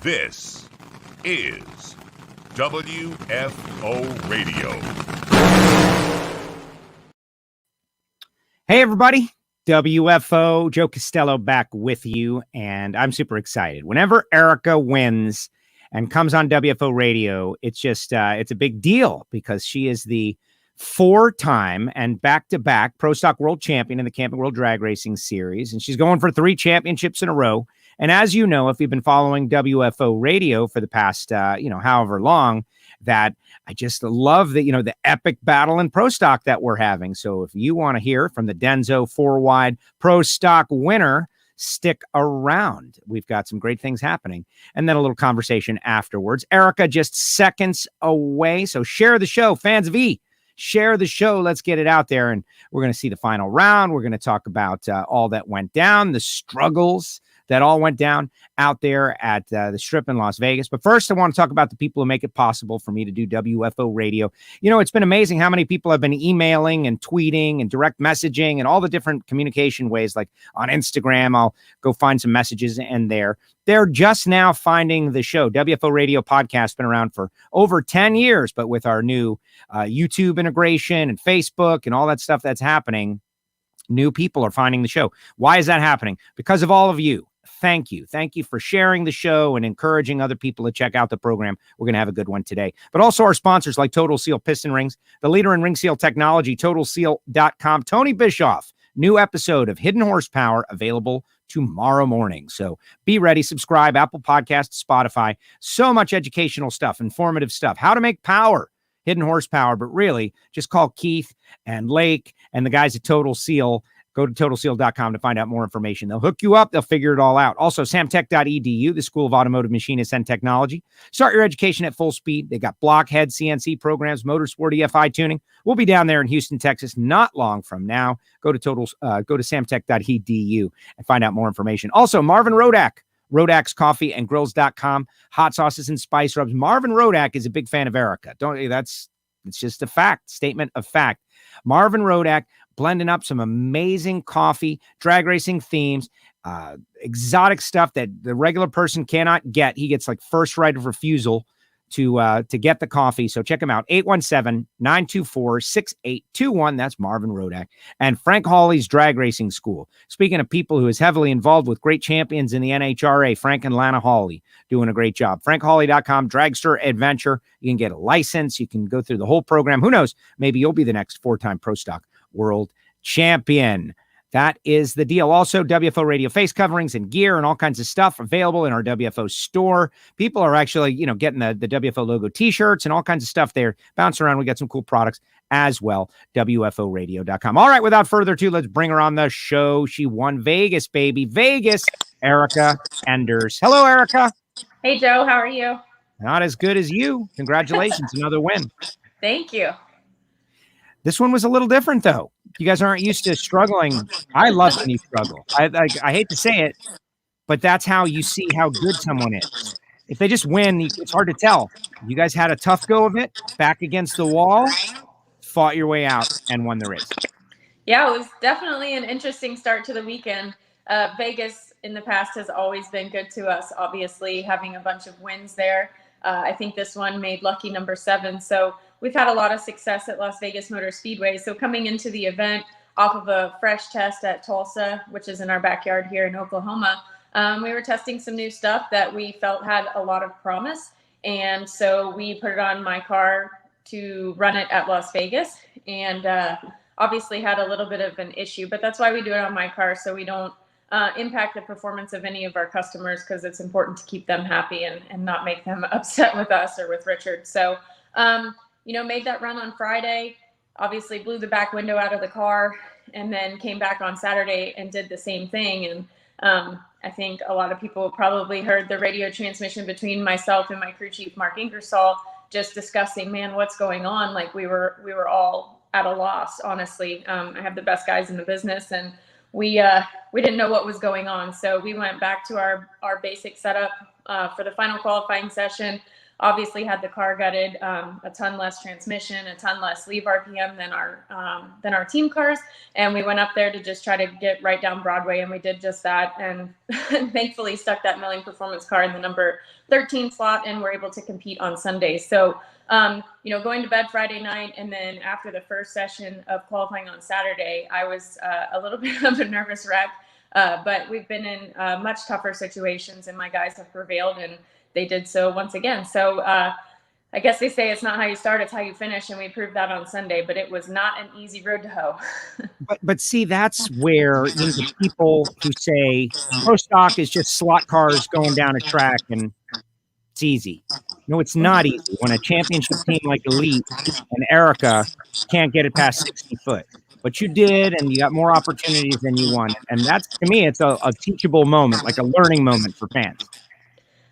This is WFO Radio. Hey, everybody. WFO, Joe Castello back with you, and I'm super excited. Whenever Erica wins and comes on WFO Radio, it's just, it's a big deal because she is the four-time and back-to-back Pro Stock World Champion in the Camping World Drag Racing Series, and she's going for 3 championships in a row. And as you know, if you've been following WFO Radio for the past, however long, that I just love the, the epic battle in Pro Stock that we're having. So if you want to hear from the DENSO 4-wide Pro Stock winner, stick around. We've got some great things happening. And then a little conversation afterwards. Erica just seconds away. So share the show, fans of E. Share the show. Let's get it out there. And we're going to see the final round. We're going to talk about all that went down, the struggles that all went down out there at the Strip in Las Vegas. But first, I want to talk about the people who make it possible for me to do WFO Radio. You know, it's been amazing how many people have been emailing and tweeting and direct messaging and all the different communication ways, like on Instagram. I'll go find some messages and they're just now finding the show. WFO Radio podcast been around for over 10 years, but with our new YouTube integration and Facebook and all that stuff that's happening, new people are finding the show. Why is that happening? Because of all of you. Thank you. Thank you for sharing the show and encouraging other people to check out the program. We're going to have a good one today. But also our sponsors like Total Seal Piston Rings, the leader in ring seal technology, TotalSeal.com. Tony Bischoff, new episode of Hidden Horsepower available tomorrow morning. So be ready, subscribe, Apple Podcasts, Spotify. So much educational stuff, informative stuff, how to make power, Hidden Horsepower. But really, just call Keith and Lake and the guys at Total Seal. Go to TotalSeal.com to find out more information. They'll hook you up. They'll figure it all out. Also, samtech.edu, the School of Automotive Machinists and Technology. Start your education at full speed. They got blockhead CNC programs, motorsport EFI tuning. We'll be down there in Houston, Texas, not long from now. Go to samtech.edu and find out more information. Also, Marvin Rodak, Rodak's Coffee and Grills.com, hot sauces and spice rubs. Marvin Rodak is a big fan of Erica. It's just a fact, statement of fact. Marvin Rodak blending up some amazing coffee, drag racing themes, exotic stuff that the regular person cannot get. He gets like first right of refusal to get the coffee. So check him out. 817-924-6821. That's Marvin Rodak. And Frank Hawley's Drag Racing School. Speaking of people who is heavily involved with great champions in the NHRA, Frank and Lana Hawley doing a great job. FrankHawley.com, Dragster Adventure. You can get a license. You can go through the whole program. Who knows? Maybe you'll be the next 4-time Pro Stock World Champion. That is the deal. Also, WFO Radio face coverings and gear and all kinds of stuff available in our WFO store. People are actually, getting the WFO logo t-shirts and all kinds of stuff there. Bounce around. We got some cool products as well. WFOradio.com. All right, without further ado, let's bring her on the show. She won Vegas, baby. Vegas, Erica Enders. Hello, Erica. Hey, Joe. How are you? Not as good as you. Congratulations. Another win. Thank you. This one was a little different, though. You guys aren't used to struggling. I love when you struggle. I hate to say it, but that's how you see how good someone is. If they just win, it's hard to tell. You guys had a tough go of it, back against the wall, fought your way out, and won the race. Yeah, it was definitely an interesting start to the weekend. Vegas in the past has always been good to us, obviously, having a bunch of wins there. I think this one made lucky number 7. So we've had a lot of success at Las Vegas Motor Speedway. So coming into the event off of a fresh test at Tulsa, which is in our backyard here in Oklahoma, we were testing some new stuff that we felt had a lot of promise. And so we put it on my car to run it at Las Vegas, and obviously had a little bit of an issue, but that's why we do it on my car, so we don't impact the performance of any of our customers, because it's important to keep them happy and not make them upset with us or with Richard. So, made that run on Friday, obviously blew the back window out of the car, and then came back on Saturday and did the same thing. And I think a lot of people probably heard the radio transmission between myself and my crew chief, Mark Ingersoll, just discussing, man, what's going on? Like we were all at a loss, honestly. I have the best guys in the business, and we didn't know what was going on. So we went back to our basic setup for the final qualifying session. obviously had the car gutted, a ton less transmission, a ton less leave RPM than our team cars. And we went up there to just try to get right down Broadway, and we did just that. And thankfully stuck that milling performance car in the number 13 slot, and were able to compete on Sunday. So, going to bed Friday night, and then after the first session of qualifying on Saturday, I was a little bit of a nervous wreck. But we've been in much tougher situations, and my guys have prevailed, and they did so once again. So I guess they say it's not how you start, it's how you finish. And we proved that on Sunday, but it was not an easy road to hoe. But see, that's where the people who say pro stock is just slot cars going down a track and it's easy. No, it's not easy when a championship team like Elite and Erica can't get it past 60 foot. But you did, and you got more opportunities than you won. And that's, to me, it's a teachable moment, like a learning moment for fans.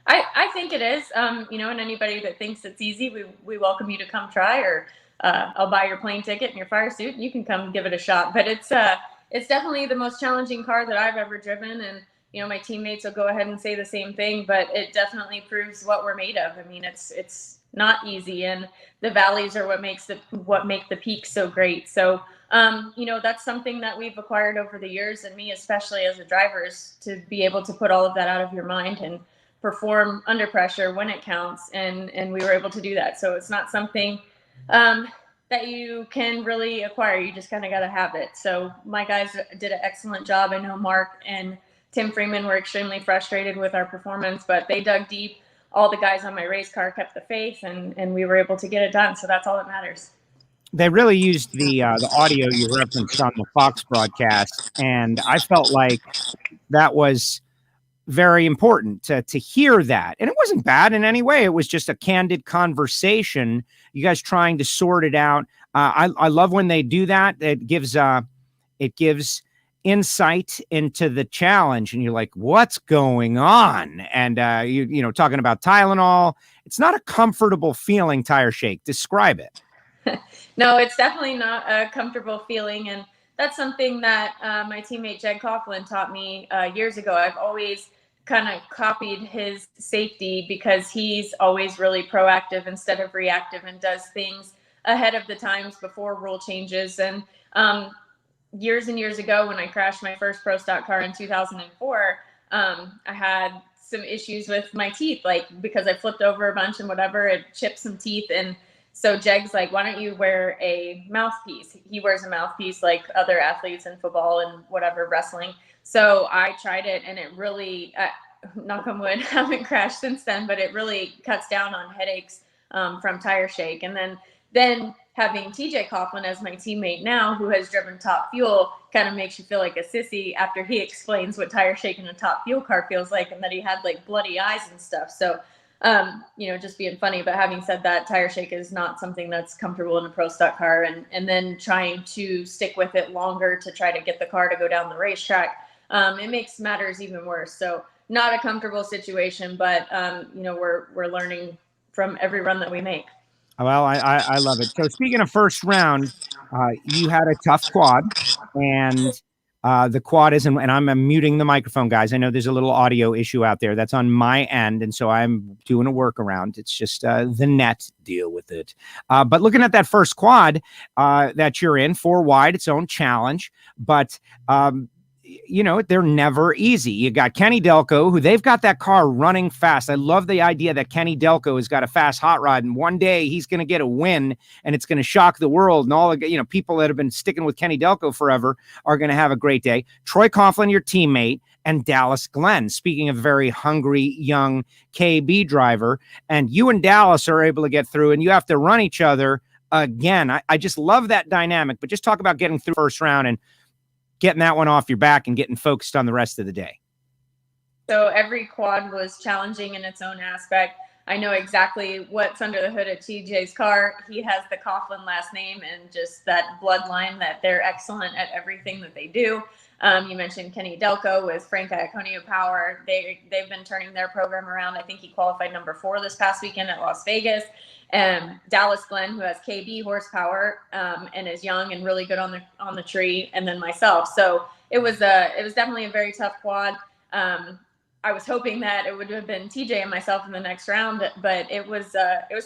I think it is, and anybody that thinks it's easy, we welcome you to come try, or I'll buy your plane ticket and your fire suit, and you can come give it a shot. But it's definitely the most challenging car that I've ever driven, and my teammates will go ahead and say the same thing. But it definitely proves what we're made of. I mean, it's not easy, and the valleys are what make the peaks so great. So that's something that we've acquired over the years, and me especially as a driver, is to be able to put all of that out of your mind and perform under pressure when it counts, and we were able to do that. So it's not something that you can really acquire. You just kind of got to have it. So my guys did an excellent job. I know Mark and Tim Freeman were extremely frustrated with our performance, but they dug deep. All the guys on my race car kept the faith, and we were able to get it done. So that's all that matters. They really used the audio you referenced on the Fox broadcast, and I felt like that was very important to hear that. And it wasn't bad in any way. It was just a candid conversation, you guys trying to sort it out. I love when they do that. It gives insight into the challenge, and you're like, what's going on? And talking about Tylenol, it's not a comfortable feeling. Tire shake, describe it. No, it's definitely not a comfortable feeling, and that's something that my teammate Jed Coughlin taught me years ago. I've always kind of copied his safety, because he's always really proactive instead of reactive, and does things ahead of the times before rule changes. And years and years ago, when I crashed my first pro stock car in 2004, I had some issues with my teeth, because I flipped over a bunch and whatever, it chipped some teeth. And so Jeg's like, why don't you wear a mouthpiece? He wears a mouthpiece like other athletes in football and whatever, wrestling. So I tried it, and it really, knock on wood, haven't crashed since then, but it really cuts down on headaches from tire shake. And then having TJ Coughlin as my teammate now, who has driven Top Fuel, kind of makes you feel like a sissy after he explains what tire shake in a Top Fuel car feels like, and that he had bloody eyes and stuff. So, just being funny. But having said that, tire shake is not something that's comfortable in a pro stock car, and then trying to stick with it longer to try to get the car to go down the racetrack, it makes matters even worse. So not a comfortable situation, but we're learning from every run that we make. Well, I love it. So speaking of first round, you had a tough quad, and the quad isn't, and I'm muting the microphone, guys. I know there's a little audio issue out there. That's on my end, and so I'm doing a workaround. It's just the net, deal with it. But looking at that first quad that you're in, 4 wide, its own challenge, but they're never easy. You got Kenny Delco, who they've got that car running fast. I love the idea that Kenny Delco has got a fast hot rod, and one day he's going to get a win, and it's going to shock the world. And all the people that have been sticking with Kenny Delco forever are going to have a great day. Troy Coughlin, your teammate, and Dallas Glenn. Speaking of very hungry young KB driver, and you and Dallas are able to get through, and you have to run each other again. I just love that dynamic. But just talk about getting through first round and getting that one off your back and getting focused on the rest of the day. So every quad was challenging in its own aspect. I know exactly what's under the hood of TJ's car. He has the Coughlin last name, and just that bloodline that they're excellent at everything that they do. You mentioned Kenny Delco with Frank Iaconio Power. They've been turning their program around. I think he qualified number 4 this past weekend at Las Vegas. Dallas Glenn, who has KB horsepower and is young and really good on the tree, and then myself. So it was definitely a very tough quad. I was hoping that it would have been TJ and myself in the next round, but it was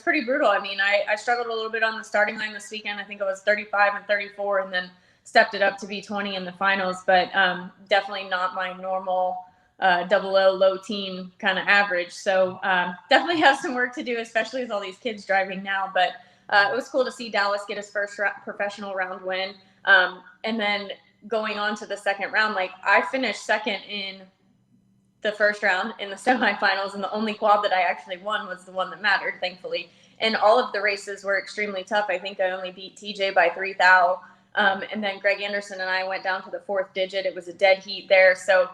pretty brutal. I mean, I struggled a little bit on the starting line this weekend. I think it was 35 and 34, and then stepped it up to be 20 in the finals, but definitely not my normal double O low teen kind of average. So definitely have some work to do, especially with all these kids driving now. But it was cool to see Dallas get his first professional round win. And then going on to the second round, like I finished second in the first round in the semifinals, and the only quad that I actually won was the one that mattered, thankfully. And all of the races were extremely tough. I think I only beat TJ by 3 thou. And then Greg Anderson and I went down to the 4th digit. It was a dead heat there. So,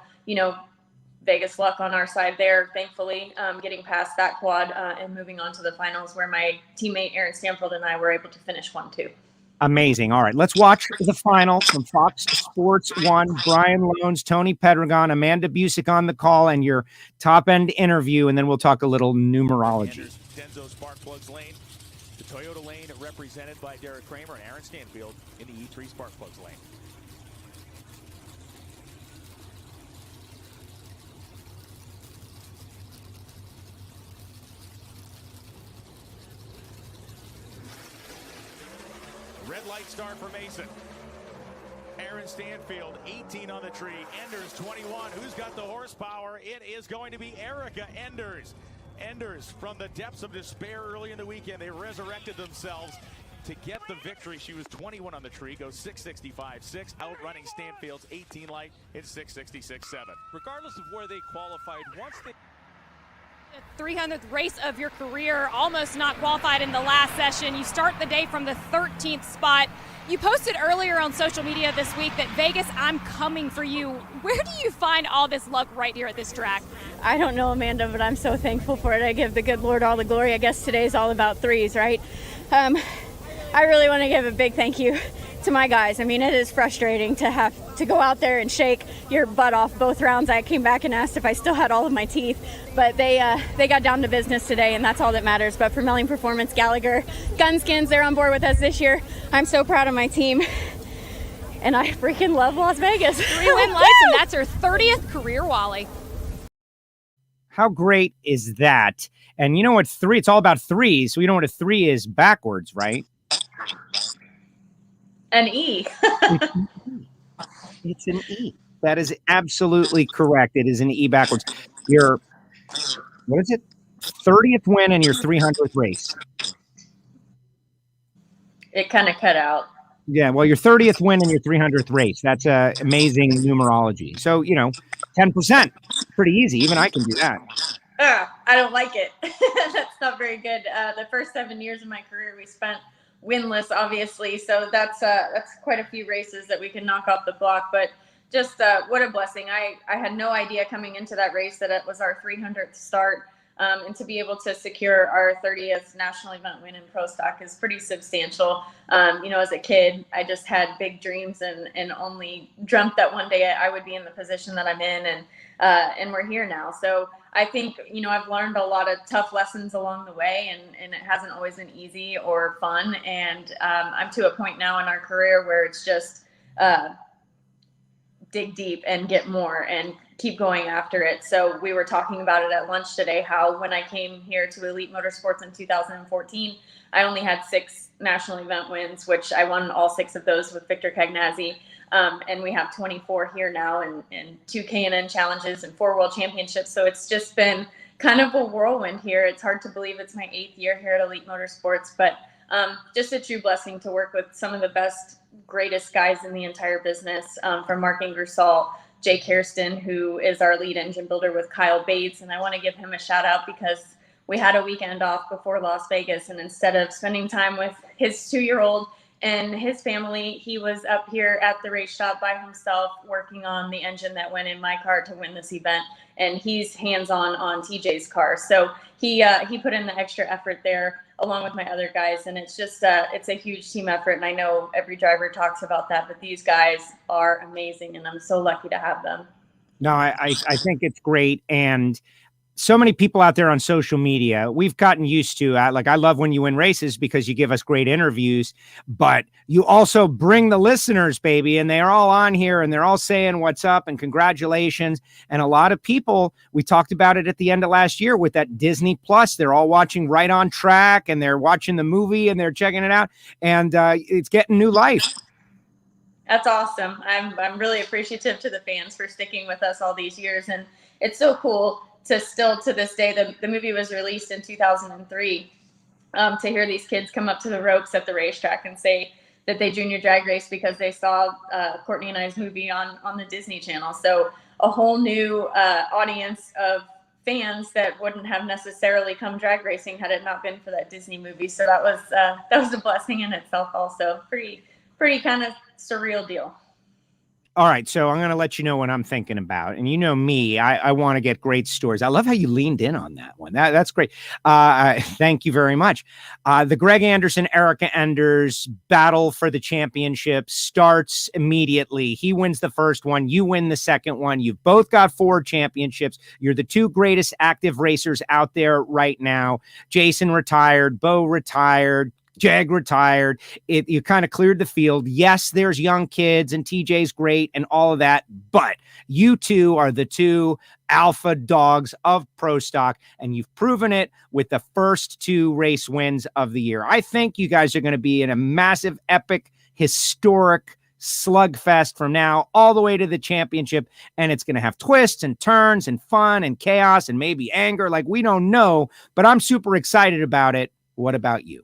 Vegas luck on our side there, thankfully, getting past that quad and moving on to the finals where my teammate Aaron Stanfield and I were able to finish 1-2. Amazing. All right, let's watch the final from Fox Sports 1. Brian Loans, Tony Pedregon, Amanda Busick on the call, and your top-end interview, and then we'll talk a little numerology. DENSO spark plugs lane. The Toyota lane represented by Derek Kramer and Aaron Stanfield in the E3 spark plugs lane. Red light start for Mason. Aaron Stanfield, 18 on the tree. Enders, 21. Who's got the horsepower? It is going to be Erica Enders. Enders, from the depths of despair early in the weekend, they resurrected themselves to get the victory. She was 21 on the tree, goes 665.6, outrunning Stanfield's 18 light in 666.7. Regardless of where they qualified, once they... 300th race of your career, almost not qualified in the last session. You start the day from the 13th spot. You posted earlier on social media this week that Vegas, I'm coming for you. Where do you find all this luck right here at this track? I don't know, Amanda, but I'm so thankful for it. I give the good Lord all the glory. I guess today's all about threes, right? I really want to give a big thank you to my guys. I mean, it is frustrating to have to go out there and shake your butt off both rounds. I came back and asked if I still had all of my teeth, but they got down to business today, and that's all that matters. But for Melling Performance, Gallagher, Gunskins, they're on board with us this year. I'm so proud of my team, and I freaking love Las Vegas. 3-win lights, and that's her 30th career Wally. How great is that? And you know what it's all about threes. So you know what a 3 is backwards, right? An E. It's an E. That is absolutely correct. It is an E backwards. Your, what is it? 30th win in your 300th race. It kind of cut out. Yeah, well, your 30th win in your 300th race. That's amazing numerology. So, 10%. Pretty easy. Even I can do that. I don't like it. That's not very good. The first 7 years of my career, we spent winless, obviously. So that's quite a few races that we can knock off the block. But just what a blessing. I had no idea coming into that race that it was our 300th start. And to be able to secure our 30th national event win in Pro Stock is pretty substantial. As a kid, I just had big dreams and only dreamt that one day I would be in the position that I'm in. And we're here now. So I think, I've learned a lot of tough lessons along the way, and it hasn't always been easy or fun. And I'm to a point now in our career where it's just dig deep and get more and keep going after it. So we were talking about it at lunch today, how when I came here to Elite Motorsports in 2014, I only had 6 national event wins, which I won all 6 of those with Victor Cagnazzi. And we have 24 here now, and 2 K&N challenges and 4 world championships. So it's just been kind of a whirlwind here. It's hard to believe it's my 8th year here at Elite Motorsports, but just a true blessing to work with some of the best, greatest guys in the entire business, from Mark Ingersoll, Jake Hairston, who is our lead engine builder with Kyle Bates. And I want to give him a shout out because we had a weekend off before Las Vegas, and instead of spending time with his 2-year-old and his family, he was up here at the race shop by himself working on the engine that went in my car to win this event. And he's hands-on on TJ's car. So he put in the extra effort there along with my other guys. And it's just, it's a huge team effort. And I know every driver talks about that, but these guys are amazing, and I'm so lucky to have them. No, I think it's great. And so many people out there on social media, we've gotten used to, like, I love when you win races because you give us great interviews, but you also bring the listeners, baby. And they're all on here and they're all saying what's up and congratulations. And a lot of people, we talked about it at the end of last year with that Disney Plus, they're all watching Right on Track and they're watching the movie and they're checking it out. And it's getting new life. That's awesome. I'm really appreciative to the fans for sticking with us all these years. And it's so cool to still to this day, the movie was released in 2003, to hear these kids come up to the ropes at the racetrack and say that they junior drag race because they saw Courtney and I's movie on the Disney Channel. So a whole new audience of fans that wouldn't have necessarily come drag racing had it not been for that Disney movie. So that was a blessing in itself also. Pretty kind of surreal deal. All right, so I'm going to let you know what I'm thinking about. And you know me, I want to get great stories. I love how you leaned in on that one. That's great. Thank you very much. The Greg Anderson, Erica Enders battle for the championship starts immediately. He wins the first one. You win the second one. You've both got 4 championships. You're the 2 greatest active racers out there right now. Jason retired, Bo retired, Jag retired. You kind of cleared the field. Yes, there's young kids and TJ's great and all of that, but you two are the 2 alpha dogs of Pro Stock, and you've proven it with the first 2 race wins of the year. I think you guys are going to be in a massive, epic, historic slugfest from now all the way to the championship, and it's going to have twists and turns and fun and chaos and maybe anger, like we don't know, but I'm super excited about it. What about you?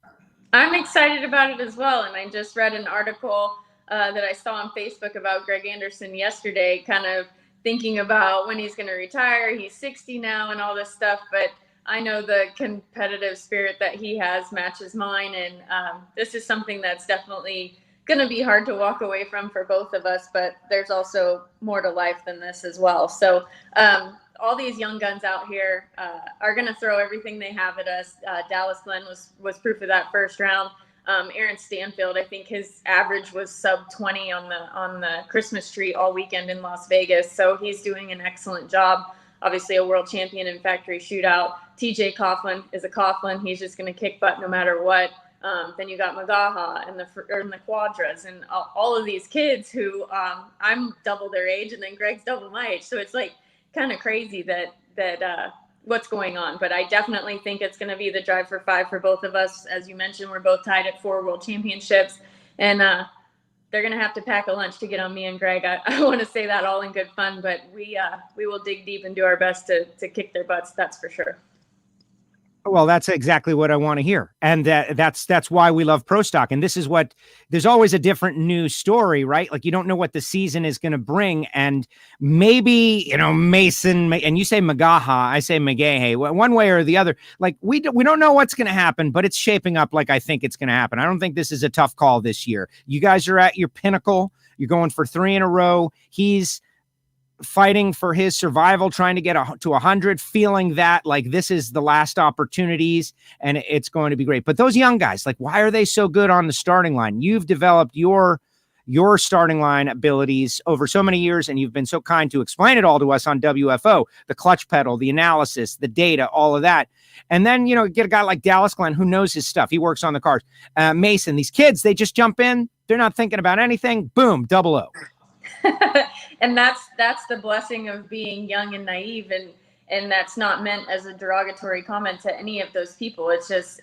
I'm excited about it as well. And I just read an article that I saw on Facebook about Greg Anderson yesterday, kind of thinking about when he's going to retire. He's 60 now and all this stuff, but I know the competitive spirit that he has matches mine. And this is something that's definitely going to be hard to walk away from for both of us, but there's also more to life than this as well. So all these young guns out here are going to throw everything they have at us. Dallas Glenn was proof of that first round. Aaron Stanfield, I think his average was sub 20 on the Christmas tree all weekend in Las Vegas. So he's doing an excellent job. Obviously a world champion in factory shootout. TJ Coughlin is a Coughlin. He's just going to kick butt no matter what. Then you got Magaha and the Quadras and all of these kids who I'm double their age and then Greg's double my age. So it's like kind of crazy that what's going on. But I definitely think it's going to be the drive for 5 for both of us. As you mentioned, we're both tied at 4 world championships, and they're going to have to pack a lunch to get on me and Greg. I want to say that all in good fun, but we will dig deep and do our best to kick their butts. That's for sure. Well, that's exactly what I want to hear. And that's why we love Pro Stock. And this is what, there's always a different news story, right? Like you don't know what the season is going to bring. And maybe, Mason, and you say Magaha, I say Magahe, one way or the other. Like we don't know what's going to happen, but it's shaping up like I think it's going to happen. I don't think this is a tough call this year. You guys are at your pinnacle. You're going for 3 in a row. He's fighting for his survival, trying to get to 100, feeling that like this is the last opportunities and it's going to be great. But those young guys, like, why are they so good on the starting line? You've developed your starting line abilities over so many years, and you've been so kind to explain it all to us on WFO, the clutch pedal, the analysis, the data, all of that. And then, get a guy like Dallas Glenn who knows his stuff. He works on the cars. Mason, these kids, they just jump in. They're not thinking about anything. Boom, 00. And that's the blessing of being young and naive, and that's not meant as a derogatory comment to any of those people. It's just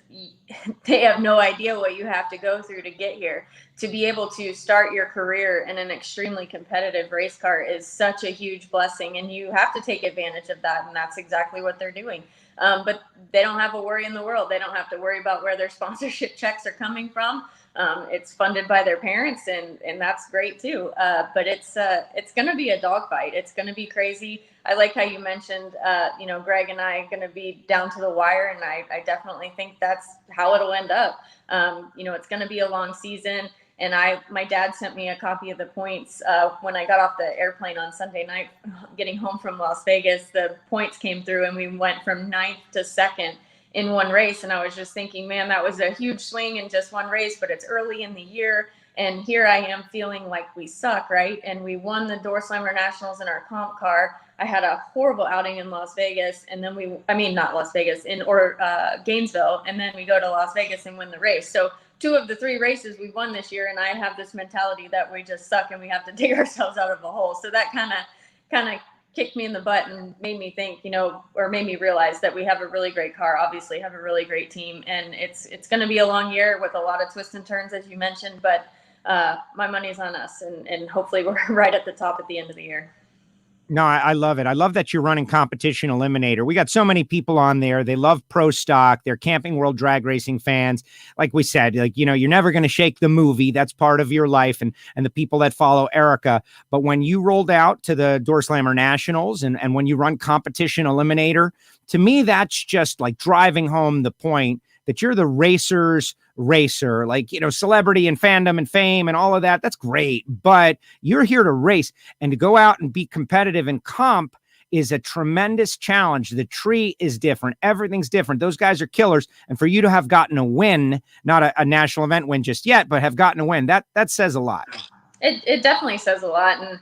they have no idea what you have to go through to get here. To be able to start your career in an extremely competitive race car is such a huge blessing, and you have to take advantage of that, and that's exactly what they're doing. But they don't have a worry in the world. They don't have to worry about where their sponsorship checks are coming from. It's funded by their parents, and that's great too. But it's going to be a dogfight. It's going to be crazy. I like how you mentioned, Greg and I are going to be down to the wire, and I definitely think that's how it'll end up. It's going to be a long season, and my dad sent me a copy of the points when I got off the airplane on Sunday night, getting home from Las Vegas. The points came through, and we went from 9th to 2nd. In one race. And I was just thinking, man, that was a huge swing in just one race, but it's early in the year. And here I am feeling like we suck, right? And we won the Door Slammer Nationals in our comp car. I had a horrible outing in Las Vegas, and then not Las Vegas, Gainesville, and then we go to Las Vegas and win the race. So 2 of the 3 races we won this year, and I have this mentality that we just suck and we have to dig ourselves out of a hole. So that kind of kicked me in the butt and made me think, or made me realize that we have a really great car, obviously have a really great team, and it's going to be a long year with a lot of twists and turns, as you mentioned, but my money's on us, and hopefully we're right at the top at the end of the year. No, I love it. I love that you're running Competition Eliminator. We got so many people on there. They love Pro Stock. They're Camping World Drag Racing fans. Like we said, you're never going to shake the movie. That's part of your life and the people that follow Erica. But when you rolled out to the Door Slammer Nationals and when you run Competition Eliminator, to me, that's just like driving home the point that you're the racer's racer, celebrity and fandom and fame and all of that. That's great. But you're here to race, and to go out and be competitive in comp is a tremendous challenge. The tree is different. Everything's different. Those guys are killers. And for you to have gotten a win, not a national event win just yet, but have gotten a win, that says a lot. It definitely says a lot. And,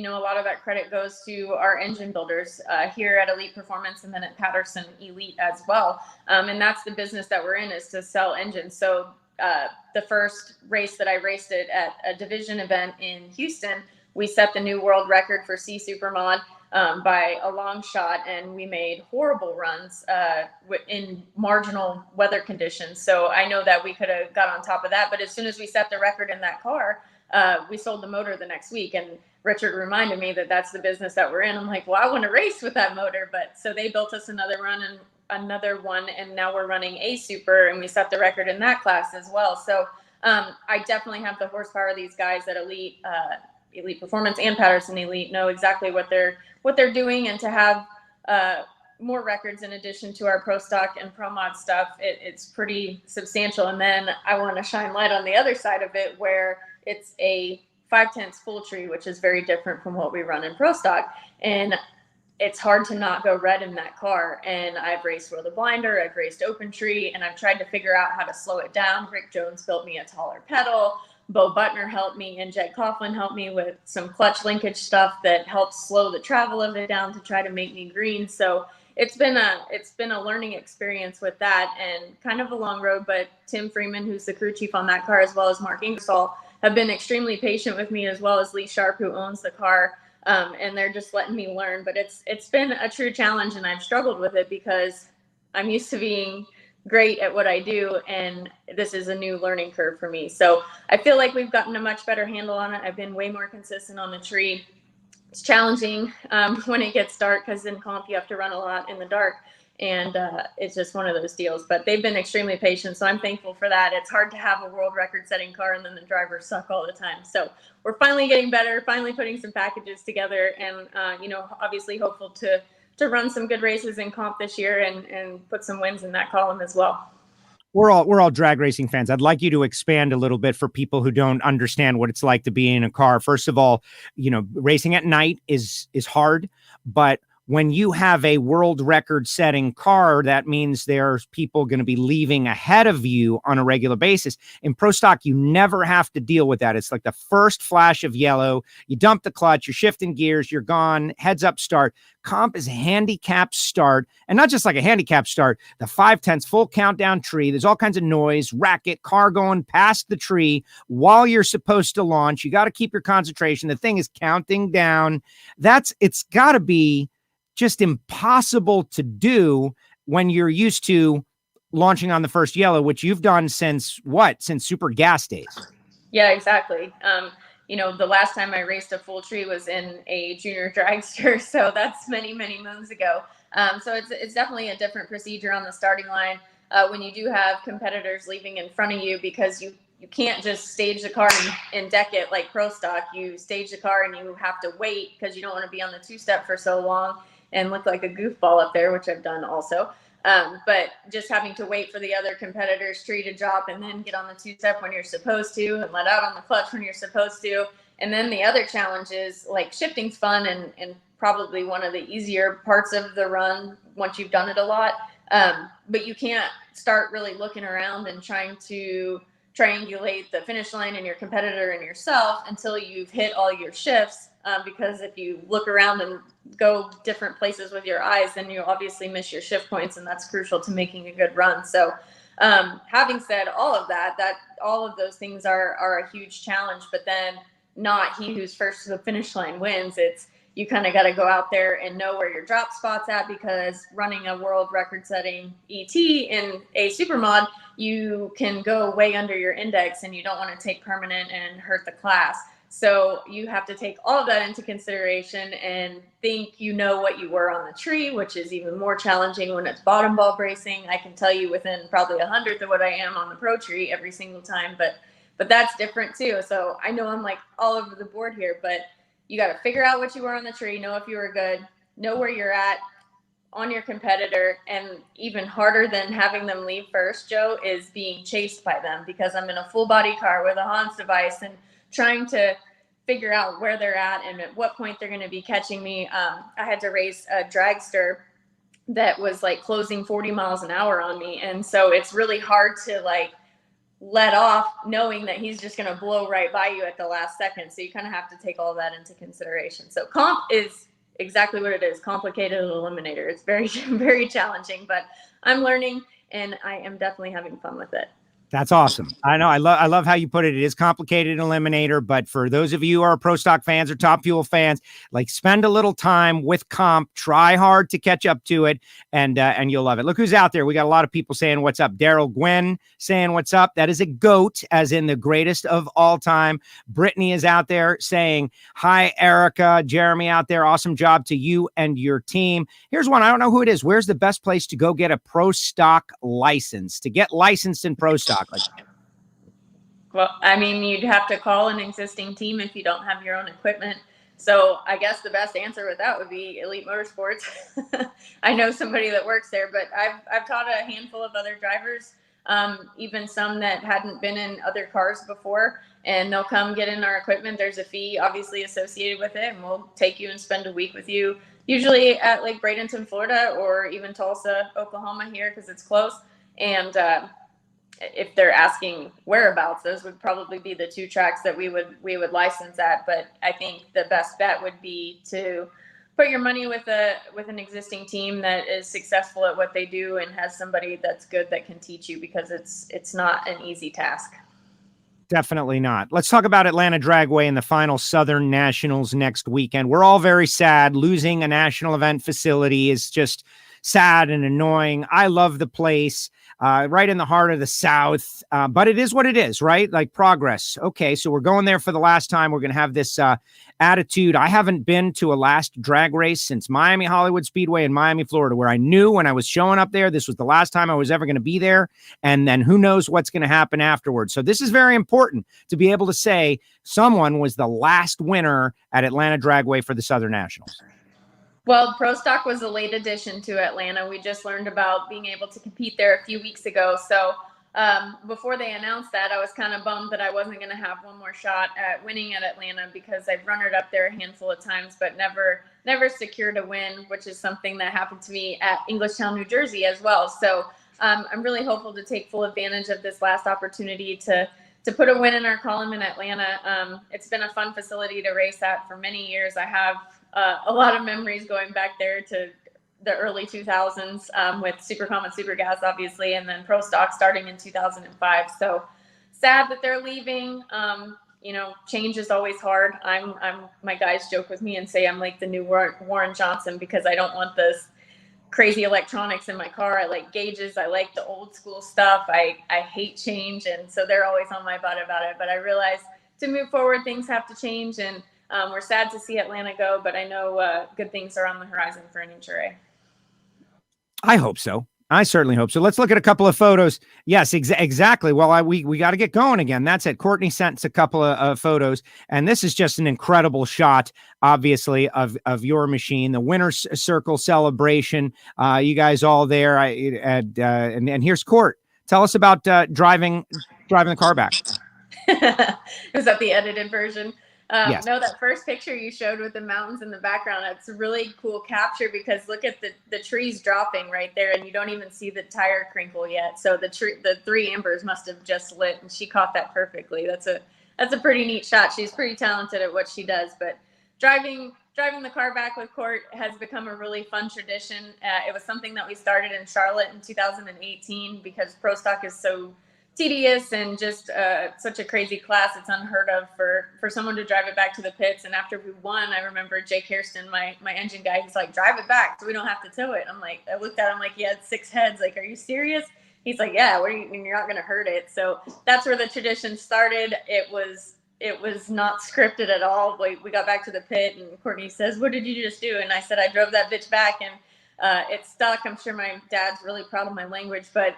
a lot of that credit goes to our engine builders here at Elite Performance and then at Patterson Elite as well. And that's the business that we're in, is to sell engines. So the first race that I raced it at a division event in Houston, we set the new world record for C Supermod by a long shot, and we made horrible runs in marginal weather conditions. So I know that we could have got on top of that, but as soon as we set the record in that car, we sold the motor the next week, and Richard reminded me that that's the business that we're in. I'm like, well, I want to race with that motor. But so they built us another one, and now we're running a super, and we set the record in that class as well. So I definitely have the horsepower. These guys at Elite Performance and Patterson Elite know exactly what they're doing, and to have more records in addition to our Pro Stock and Pro Mod stuff, it's pretty substantial. And then I want to shine light on the other side of it, where it's a 5/10 full tree, which is very different from what we run in Pro Stock. And it's hard to not go red in that car. And I've raced World of Blinder, I've raced Open Tree, and I've tried to figure out how to slow it down. Rick Jones built me a taller pedal. Bo Butner helped me, and Jed Coughlin helped me with some clutch linkage stuff that helps slow the travel of it down to try to make me green. So it's been a learning experience with that, and kind of a long road. But Tim Freeman, who's the crew chief on that car, as well as Mark Ingersoll, have been extremely patient with me, as well as Lee Sharp, who owns the car. And they're just letting me learn. But it's been a true challenge, and I've struggled with it because I'm used to being great at what I do, and this is a new learning curve for me. So I feel like we've gotten a much better handle on it. I've been way more consistent on the tree. It's challenging when it gets dark, because in comp you have to run a lot in the dark, and it's just one of those deals. But they've been extremely patient, so I'm thankful for that. It's hard to have a world record setting car and then the drivers suck all the time. So we're finally getting better, finally putting some packages together, and obviously hopeful to run some good races in comp this year and put some wins in that column as well. We're all drag racing fans. I'd like you to expand a little bit for people who don't understand what it's like to be in a car. First of all, racing at night is hard, but when you have a world record setting car, that means there's people going to be leaving ahead of you on a regular basis. In Pro Stock, you never have to deal with that. It's like the first flash of yellow. You dump the clutch, you're shifting gears, you're gone, heads up start. Comp is a handicap start, and not just like a handicap start, the 5/10 full countdown tree. There's all kinds of noise, racket, car going past the tree while you're supposed to launch. You got to keep your concentration. The thing is counting down. It's got to be just impossible to do when you're used to launching on the first yellow, which you've done since Super Gas days. Yeah, exactly. The last time I raced a full tree was in a junior dragster, so that's many, many moons ago. So it's definitely a different procedure on the starting line when you do have competitors leaving in front of you, because you can't just stage the car and deck it like Pro Stock. You stage the car and you have to wait, because you don't want to be on the two-step for so long and look like a goofball up there, which I've done also. But just having to wait for the other competitor's tree to drop and then get on the two-step when you're supposed to, and let out on the clutch when you're supposed to. And then the other challenge is, like, shifting's fun and probably one of the easier parts of the run once you've done it a lot. But you can't start really looking around and trying to triangulate the finish line and your competitor and yourself until you've hit all your shifts. Because if you look around and go different places with your eyes, then you obviously miss your shift points, and that's crucial to making a good run. So having said all of that all of those things are a huge challenge, but then not he who's first to the finish line wins. It's you kind of got to go out there and know where your drop spot's at, because running a world record setting ET in a supermod, you can go way under your index, and you don't want to take permanent and hurt the class. So you have to take all of that into consideration and think you know what you were on the tree, which is even more challenging when it's bottom ball bracing. I can tell you within probably 100th of what I am on the pro tree every single time, but that's different too. So I know I'm like all over the board here, but you got to figure out what you were on the tree, know if you were good, know where you're at on your competitor. And even harder than having them leave first, Joe, is being chased by them, because I'm in a full body car with a Hans device and trying to figure out where they're at and at what point they're going to be catching me. I had to race a dragster that was like closing 40 miles an hour on me. And so it's really hard to like let off knowing that he's just going to blow right by you at the last second. So you kind of have to take all that into consideration. So comp is exactly what it is. Complicated eliminator. It's very, very challenging, but I'm learning and I am definitely having fun with it. That's awesome. I know. I love how you put it. It is complicated eliminator, but for those of you who are Pro Stock fans or Top Fuel fans, like spend a little time with comp, try hard to catch up to it, and you'll love it. Look who's out there. We got a lot of people saying what's up. Daryl Gwynn saying what's up. That is a GOAT, as in the greatest of all time. Brittany is out there saying hi, Erica. Jeremy out there. Awesome job to you and your team. Here's one. I don't know who it is. Where's the best place to go get a Pro Stock license? To get licensed in Pro Stock? Well, I mean, you'd have to call an existing team if you don't have your own equipment. So I guess the best answer with that would be Elite Motorsports. I know somebody that works there, but I've taught a handful of other drivers, even some that hadn't been in other cars before, and they'll come get in our equipment. There's a fee obviously associated with it, and we'll take you and spend a week with you, usually at Lake Bradenton, Florida, or even Tulsa, Oklahoma here, because it's close. And if they're asking whereabouts, those would probably be the two tracks that we would license at. But I think the best bet would be to put your money with an existing team that is successful at what they do and has somebody that's good that can teach you, because it's not an easy task. Definitely not. Let's talk about Atlanta Dragway and the final Southern Nationals next weekend. We're all very sad. Losing a national event facility is just sad and annoying. I love the place. Right in the heart of the South. But it is what it is, right? Like progress. Okay, so we're going there for the last time. We're going to have this attitude. I haven't been to a last drag race since Miami Hollywood Speedway in Miami, Florida, where I knew when I was showing up there, this was the last time I was ever going to be there. And then who knows what's going to happen afterwards. So this is very important to be able to say someone was the last winner at Atlanta Dragway for the Southern Nationals. Well, Pro Stock was a late addition to Atlanta. We just learned about being able to compete there a few weeks ago. So before they announced that, I was kind of bummed that I wasn't going to have one more shot at winning at Atlanta, because I've run it up there a handful of times, but never secured a win, which is something that happened to me at Englishtown, New Jersey as well. So I'm really hopeful to take full advantage of this last opportunity to put a win in our column in Atlanta. It's been a fun facility to race at for many years. I have a lot of memories going back there to the early 2000s with Supercom and Supergas, obviously, and then Pro Stock starting in 2005. So sad that they're leaving. Change is always hard. My guys joke with me and say I'm like the new Warren Johnson, because I don't want this crazy electronics in my car. I like gauges. I like the old school stuff. I hate change. And so they're always on my butt about it. But I realize to move forward, things have to change. And we're sad to see Atlanta go, but I know good things are on the horizon for NHRA. I hope so. I certainly hope so. Let's look at a couple of photos. Yes, exactly. Well, we got to get going again. That's it. Courtney sent us a couple of photos, and this is just an incredible shot, obviously, of your machine, the winner's circle celebration. You guys all there. And here's Court. Tell us about driving the car back. Was that the edited version? Yes. No, that first picture you showed with the mountains in the background, that's a really cool capture because look at the trees dropping right there and you don't even see the tire crinkle yet. So the 3 embers must have just lit and she caught that perfectly. That's a pretty neat shot. She's pretty talented at what she does, but driving the car back with Court has become a really fun tradition. It was something that we started in Charlotte in 2018 because Pro Stock is so tedious and just such a crazy class. It's unheard of for someone to drive it back to the pits. And after we won, I remember Jake Hairston, my engine guy, he's like, drive it back so we don't have to tow it. I looked at him like he had 6 heads. Like, are you serious? He's like, yeah, what do you mean you're not going to hurt it? So that's where the tradition started. It was not scripted at all. We got back to the pit and Courtney says, what did you just do? And I said, I drove that bitch back and it stuck. I'm sure my dad's really proud of my language, but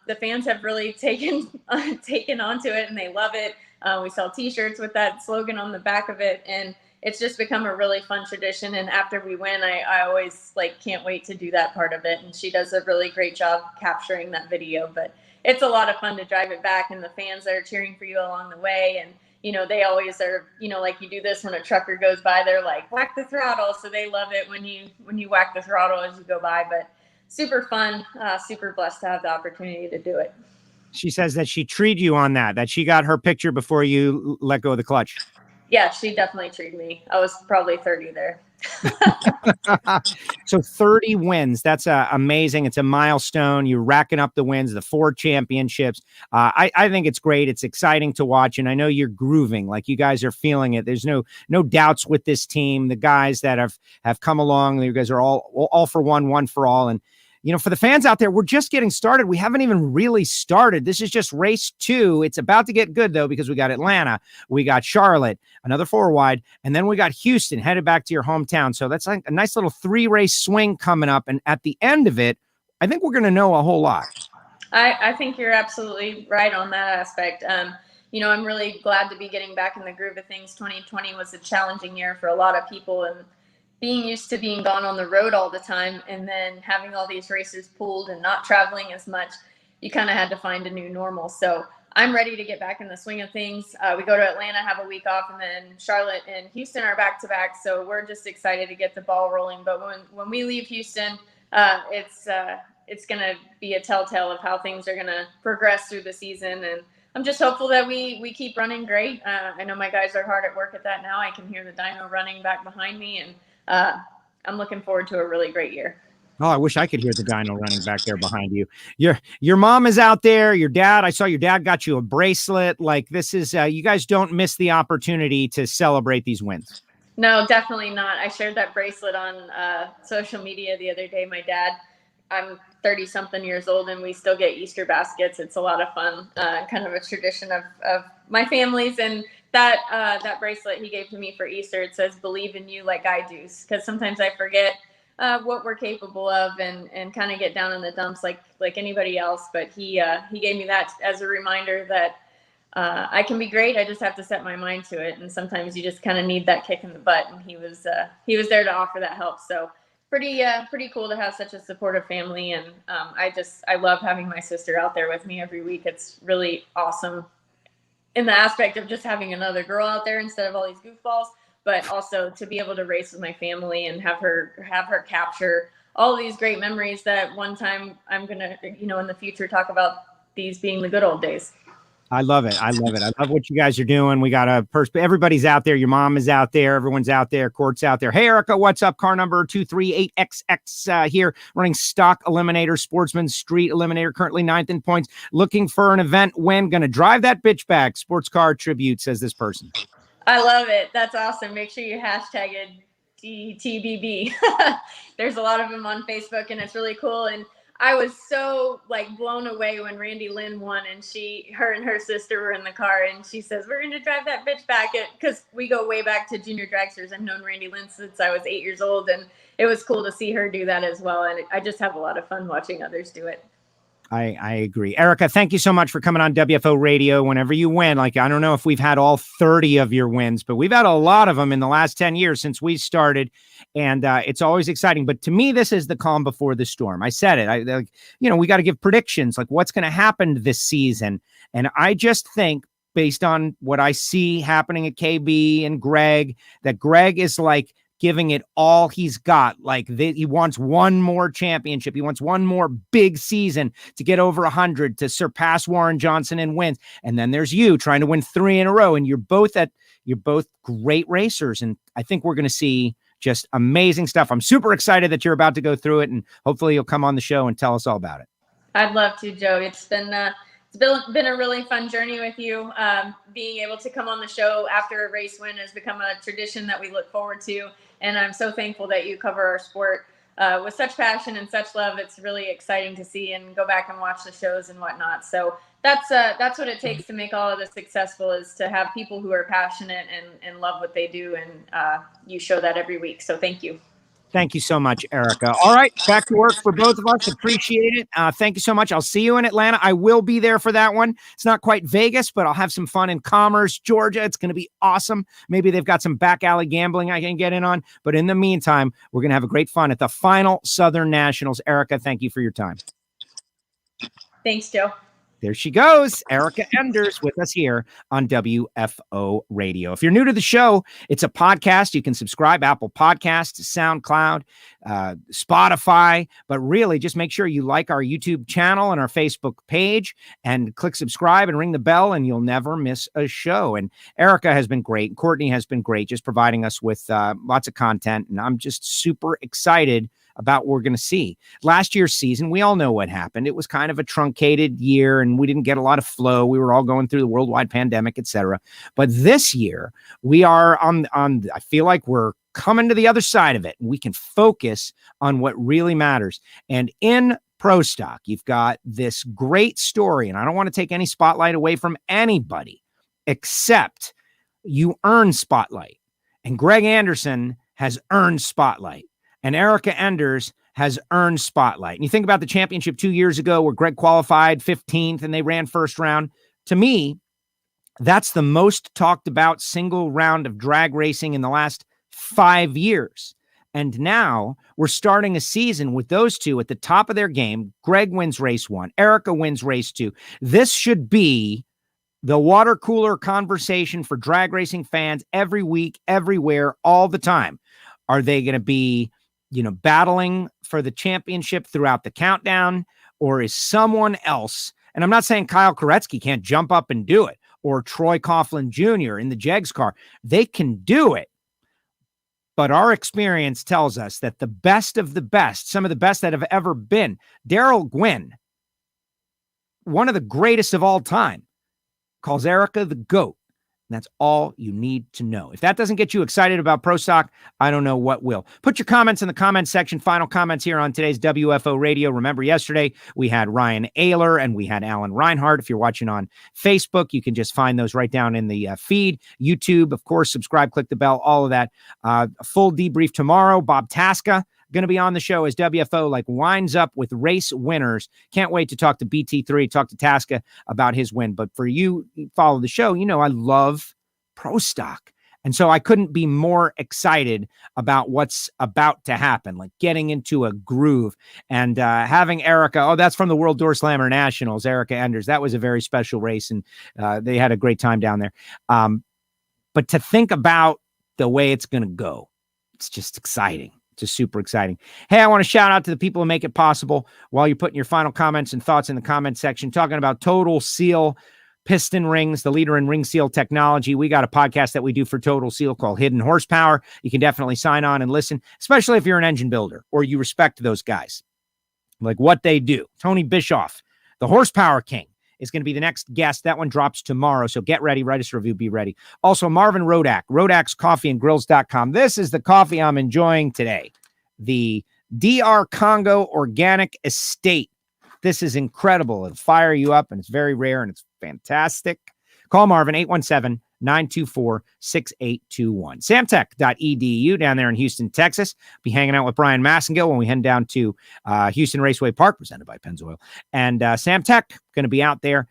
the fans have really taken onto it and they love it. We sell t-shirts with that slogan on the back of it and it's just become a really fun tradition. And after we win, I always can't wait to do that part of it. And she does a really great job capturing that video, but it's a lot of fun to drive it back and the fans that are cheering for you along the way. And, they always are, like you do this when a trucker goes by, they're like, whack the throttle. So they love it when you whack the throttle as you go by, but super fun, super blessed to have the opportunity to do it. She says that she treated you on that she got her picture before you let go of the clutch. Yeah, she definitely treated me. I was probably 30 there. So 30 wins. That's amazing. It's a milestone. You're racking up the wins, the 4 championships. I think it's great. It's exciting to watch. And I know you're grooving, like you guys are feeling it. There's no doubts with this team. The guys that have come along, you guys are all for one for all. And for the fans out there, we're just getting started. We haven't even really started. This is just race 2. It's about to get good, though, because we got Atlanta, we got Charlotte, another 4-wide, and then we got Houston headed back to your hometown. So that's like a nice little 3-race swing coming up. And at the end of it, I think we're going to know a whole lot. I think you're absolutely right on that aspect. I'm really glad to be getting back in the groove of things. 2020 was a challenging year for a lot of people, and being used to being gone on the road all the time and then having all these races pulled and not traveling as much, you kind of had to find a new normal. So I'm ready to get back in the swing of things. We go to Atlanta, have a week off, and then Charlotte and Houston are back-to-back. So we're just excited to get the ball rolling. But when we leave Houston, it's going to be a telltale of how things are going to progress through the season. And I'm just hopeful that we keep running great. I know my guys are hard at work at that now. I can hear the dyno running back behind me, and I'm looking forward to a really great year. Oh, I wish I could hear the dyno running back there behind you. Your mom is out there. Your dad, I saw your dad got you a bracelet. Like this is, you guys don't miss the opportunity to celebrate these wins. No, definitely not. I shared that bracelet on social media the other day. My dad, I'm 30 something years old and we still get Easter baskets. It's a lot of fun, kind of a tradition of my family's. And that bracelet he gave to me for Easter, it says, believe in you like I do. Because sometimes I forget what we're capable of and kind of get down in the dumps like anybody else. But he gave me that as a reminder that I can be great. I just have to set my mind to it. And sometimes you just kind of need that kick in the butt. And he was there to offer that help. So pretty cool to have such a supportive family. And I love having my sister out there with me every week. It's really awesome in the aspect of just having another girl out there instead of all these goofballs, but also to be able to race with my family and have her capture all of these great memories that one time I'm going to, in the future, talk about these being the good old days. I love it. I love what you guys are doing. We got everybody's out there. Your mom is out there. Everyone's out there. Court's out there. Hey, Erica, what's up? Car number 238XX here, running stock eliminator, sportsman street eliminator, currently 9th in points, looking for an event win. Gonna drive that bitch back. Sports car tribute, says this person. I love it. That's awesome. Make sure you hashtag it DTBB. There's a lot of them on Facebook and it's really cool. And I was so blown away when Randy Lynn won and her and her sister were in the car and she says, we're going to drive that bitch back because we go way back to junior dragsters. I've known Randy Lynn since I was 8 years old and it was cool to see her do that as well. And I just have a lot of fun watching others do it. I agree. Erica, thank you so much for coming on WFO Radio. Whenever you win, I don't know if we've had all 30 of your wins, but we've had a lot of them in the last 10 years since we started. And it's always exciting. But to me, this is the calm before the storm. I said it. We got to give predictions, like what's going to happen this season. And I just think based on what I see happening at KB and Greg, that Greg is like giving it all he's got. Like he wants one more championship. He wants one more big season to get over 100, to surpass Warren Johnson in wins. And then there's you trying to win 3 in a row. And you're both great racers. And I think we're going to see just amazing stuff. I'm super excited that you're about to go through it, and hopefully you'll come on the show and tell us all about it. I'd love to, Joe. It's been a really fun journey with you. Being able to come on the show after a race win has become a tradition that we look forward to. And I'm so thankful that you cover our sport with such passion and such love. It's really exciting to see and go back and watch the shows and whatnot. So that's what it takes to make all of this successful, is to have people who are passionate and love what they do. And you show that every week. So thank you. Thank you so much, Erica. All right, back to work for both of us. Appreciate it. Thank you so much. I'll see you in Atlanta. I will be there for that one. It's not quite Vegas, but I'll have some fun in Commerce, Georgia. It's going to be awesome. Maybe they've got some back alley gambling I can get in on. But in the meantime, we're going to have a great fun at the final Southern Nationals. Erica, thank you for your time. Thanks, Joe. There she goes, Erica Enders with us here on WFO Radio. If you're new to the show, it's a podcast. You can subscribe, Apple Podcasts, SoundCloud, Spotify, but really just make sure you like our YouTube channel and our Facebook page and click subscribe and ring the bell, and you'll never miss a show. And Erica has been great. Courtney has been great, just providing us with lots of content. And I'm just super excited about what we're going to see. Last year's season, we all know what happened. It was kind of a truncated year, and we didn't get a lot of flow. We were all going through the worldwide pandemic, etc. But this year, we are on. I feel like we're coming to the other side of it. We can focus on what really matters. And in Pro Stock, you've got this great story, and I don't want to take any spotlight away from anybody, except you earn spotlight. And Greg Anderson has earned spotlight. And Erica Enders has earned spotlight. And you think about the championship 2 years ago where Greg qualified 15th and they ran first round. To me, that's the most talked about single round of drag racing in the last 5 years. And now we're starting a season with those two at the top of their game. Greg wins race 1. Erica wins race 2. This should be the water cooler conversation for drag racing fans every week, everywhere, all the time. Are they going to be battling for the championship throughout the countdown, or is someone else? And I'm not saying Kyle Koretsky can't jump up and do it, or Troy Coughlin Jr. in the Jegs car. They can do it. But our experience tells us that the best of the best, some of the best that have ever been, Daryl Gwynn, one of the greatest of all time, calls Erica the GOAT. And that's all you need to know. If that doesn't get you excited about Pro Stock, I don't know what will. Put your comments in the comments section. Final comments here on today's WFO Radio. Remember, yesterday we had Ryan Ayler and we had Alan Reinhardt. If you're watching on Facebook, you can just find those right down in the feed. YouTube, of course, subscribe, click the bell, all of that. A full debrief tomorrow. Bob Tasca going to be on the show as WFO winds up with race winners. Can't wait to talk to BT3, talk to Tasca about his win. But for you follow the show, I love Pro Stock. And so I couldn't be more excited about what's about to happen, getting into a groove and having Erica. That's from the World Door Slammer Nationals, Erica Enders. That was a very special race, and they had a great time down there. But to think about the way it's going to go, it's just exciting. Just super exciting. Hey, I want to shout out to the people who make it possible while you're putting your final comments and thoughts in the comment section, talking about Total Seal piston rings, the leader in ring seal technology. We got a podcast that we do for Total Seal called Hidden Horsepower. You can definitely sign on and listen, especially if you're an engine builder or you respect those guys, like what they do. Tony Bischoff, the Horsepower King, is going to be the next guest. That one drops tomorrow. So get ready, write us a review, be ready. Also, Marvin Rodak, Rodak'sCoffeeandGrills.com. This is the coffee I'm enjoying today. The DR Congo Organic Estate. This is incredible. It'll fire you up, and it's very rare, and it's fantastic. Call Marvin, 817-924-6821. Samtech.edu down there in Houston, Texas. Be hanging out with Brian Massengill when we head down to Houston Raceway Park, presented by Pennzoil. And Samtech, going to be out there.